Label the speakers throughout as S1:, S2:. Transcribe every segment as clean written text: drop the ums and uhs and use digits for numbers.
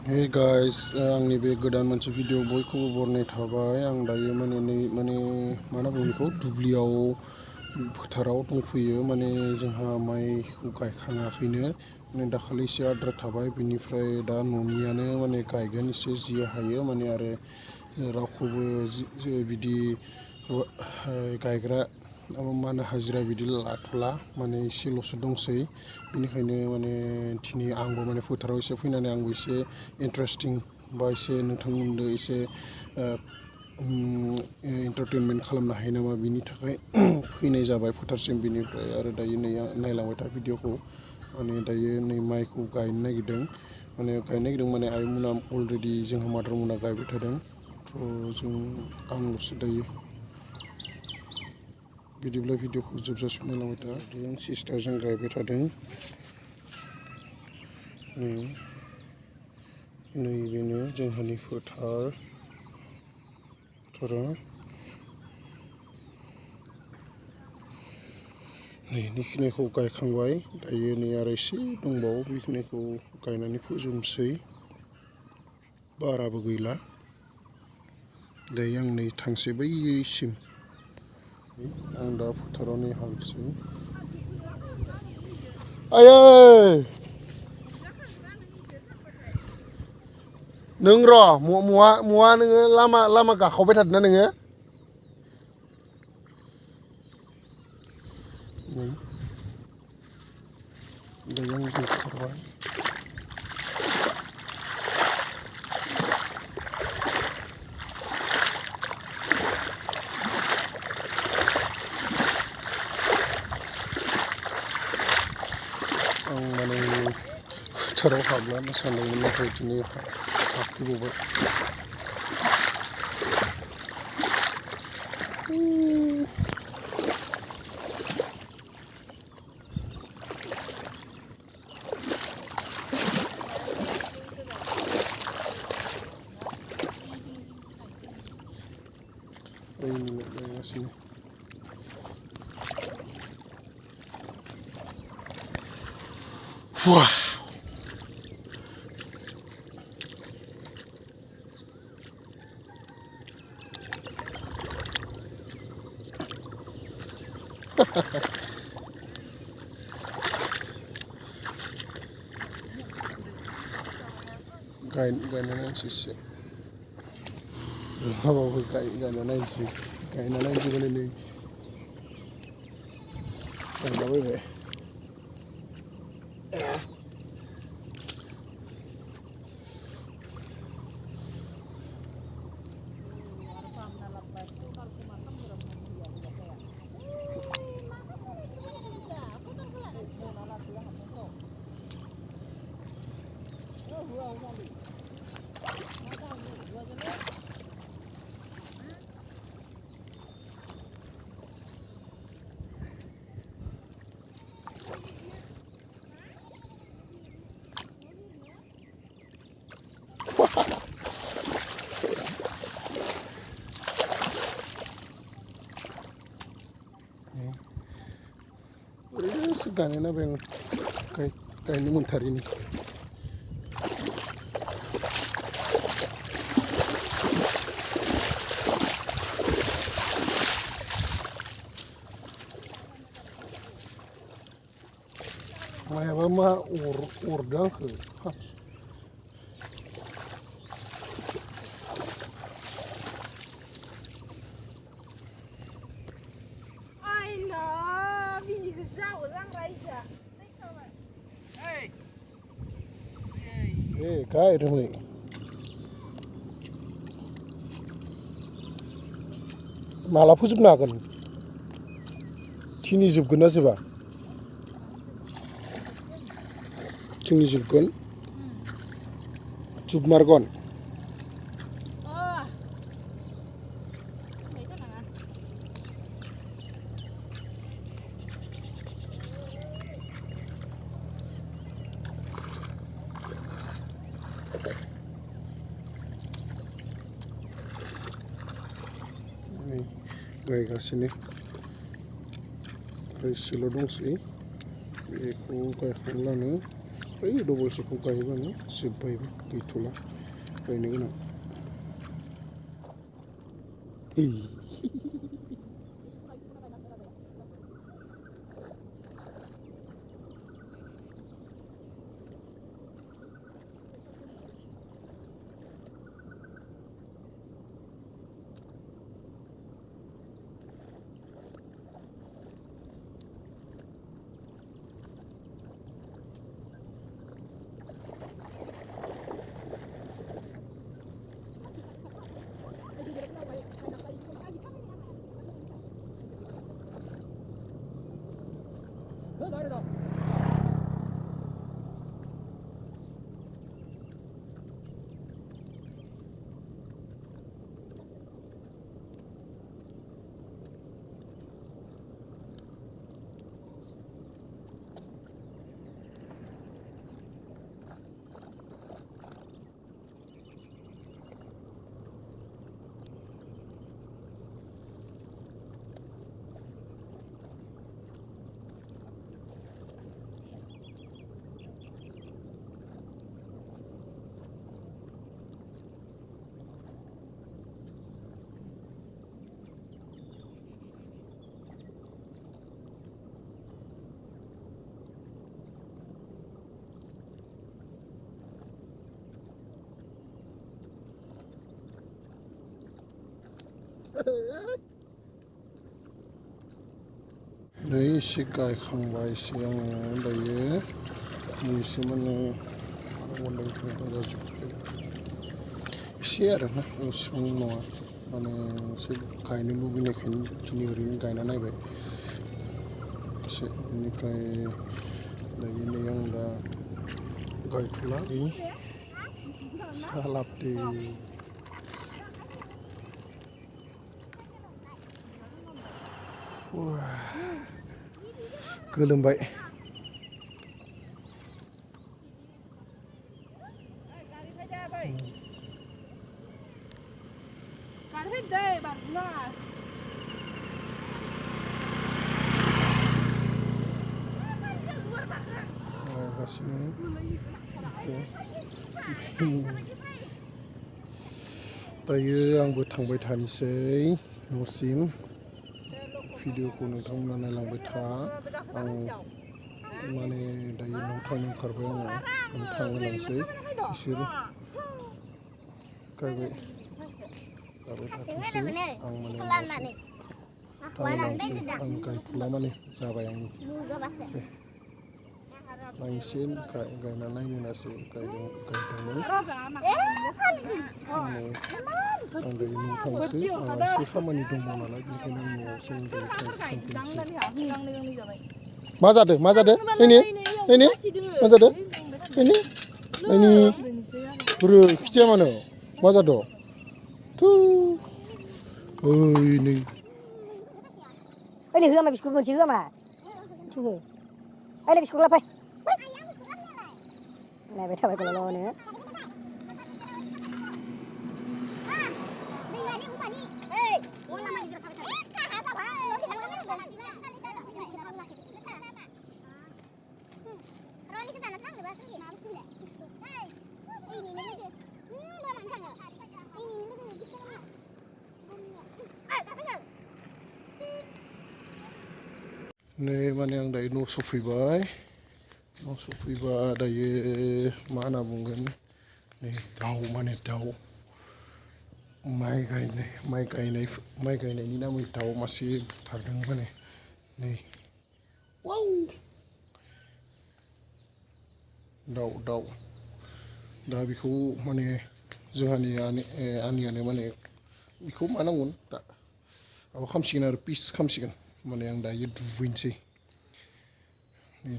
S1: Hey guys, आंनि बे गोदान मोनसे भिडिअ बयखौबो बरनाय थाबाय। आं दायो मा होनना बुङो बेखौ दुब्लियाव फोथाराव दंफैयो। जोंहा माइखौ गायखाङाखैनो, दाखालि एसे आद्रा थाबाय। बिनिफ्राय दा न'नियानो गायगोन एसे जि हायो आरो रावखौबो बिदि गायग्रा हाजिरा बिदि लाथ'ला, एसेल'सो दंसै। बेनिखायनो दिनै आंबो फोथाराव एसे फैनानै आंबो एसे इन्टारेस्टिं बा एसे नोंथांमोननो एसे एन्टारटेनमेन्ट खालामनो हायो नामा, बिनि थाखाय फैनाय जाबाय फोथारसिम। बिनिफ्राय आरो दायो नै नायलांबाय था भिडिअखौ। दायो नै माइखौ गायनो नागिरदों। आइमोना अलरेडि जोंहा मादारमोना गायबाय थादों। आंल'सो दायो। बिदिब्ला भिडिअखौ जोबजासिम नायलांबाय था। सिस्टारजों गायबाय थादों। नैबेनो जोंहानि फोथारा बेखिनिखौ गायखांबाय। दायो नै आरो एसे दंबावो, बेखिनिखौ गायनानै फोजोबनोसै। बाराबो गैला। दायो आं नै थांसै बैसिम। आं दा फोथाराव नै हाबसै। आयै नों र' मवा नोङो लामा गाखावबाय थादोंना नोङो? दायो आं ओंखारबाय। आं फोथाराव हाबलानो सानदोंमोन, नाथाय दिनै हाबफैबावबाय। गायगासिनो। गायना नायनोसै एसे। रोङाबाबो गायना नायनोसै। गायना नायनोसै नै गायलाबायबाय। ओरैनोसो गायना नायबाय आं, गायनो मोनथारिनि। मायाबा मा अरदों आंखो। गाय रोमै। माला फोजोबनो हागोन? दिनै जोबगोन ना जोबा? दिनै जोबगोन? जोबमारगोन? गायगासिनो। एसेल' दंसै। बेखौ गायखांब्लानो ओइ दबलसेखौ गायबानो जोब्बायबो गैथ'ला गायनो गोनां नै एसे गायखांबाय एसे आङो दायो एसे माने एसे आरोना एसेबां नङा माने एसे गायनो लुबैनायखायनो दिनै ओरैनो गायना नायबाय एसे बेनिफ्राय दायो नै आं दा गायथ'ला साहा लाबोदो गोलोमबाय दायो आंबो थांबाय थानोसै न'सिम भिडिअखौ नोंथांमोना नायलांबाय था आं माने दायो न'आव थांनो ओंखारबाय आङो थांहोलांसै बिसोरो गायबाय थाथोंसै आं माने थांहोलांसै आं गायथ'ला माने जाबाय आं आं एसे गायना नायनो होननासो गायदोंमोन आं दायो न'आव थांसै आंहा एसे खामानि दंबावो नालाय बेनिखायनो आं न'आवसो मा जादों नायनि मा जादों नायनि बोरो खिथिया मानो मा जादों थु ओइ नै
S2: ओइ होआ मा बिस्कुट मोनसे होआ मा थुहो ओइ बिस्कुट लाफाय नायबाय थाबाय गल'नो
S1: नै माने आं दायो न' सफैबाय दायो मा होनना बुंगोन नै दाउ माने दाउ माइ गायनायनि नामै दाउ मासे बुथारदों माने नै वाव दाउ दा बेखौ माने जोंहानि आनैयानो माने बेखौ मा नांगोन दा माबा खालामसिगोन आरो पिस खालामसिगोन माने आं दायो दुगैनोसै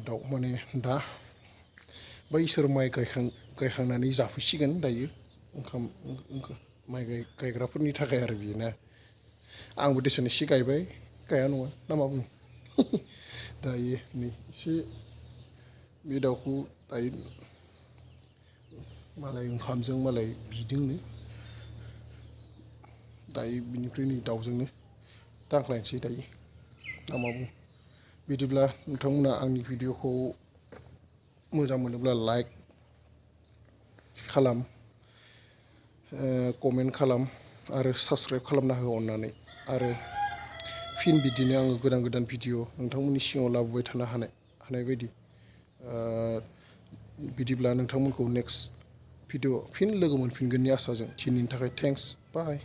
S1: दाउ माने दा बैसोर माइ गायखांनानै जाफैसिगोन दायो ओंखाम माइ गायग्राफोरनि थाखाय आरो बेयो ना आंबो देसन एसे गायबाय गाया नङा ना मा बुङो दायो नै एसे बे दाउखौ दायो मालाय ओंखामजों मालाय बिदोंनो दायो बिनिफ्राय नै दाउजोंनो दांख्लायनोसै दायो ना मा बुङो बिदिब्ला नोंथांमोना आंनि भिडिअखौ मोजां मोनोब्ला लाइक खालाम, कमेन्ट खालाम आरो साबस्क्राइब खालामना हो अननानै। आरो फिन बिदिनो आङो गोदान गोदान भिडिअ नोंथांमोननि सिगाङाव लाबोबाय थानो हानाय बायदि बिदिब्ला नोंथांमोनखौ नेक्स्ट भिडिअ फिन लोगो मोनफिनगोननि आसाजों दिनैनि थाखाय थेंक्स बाय।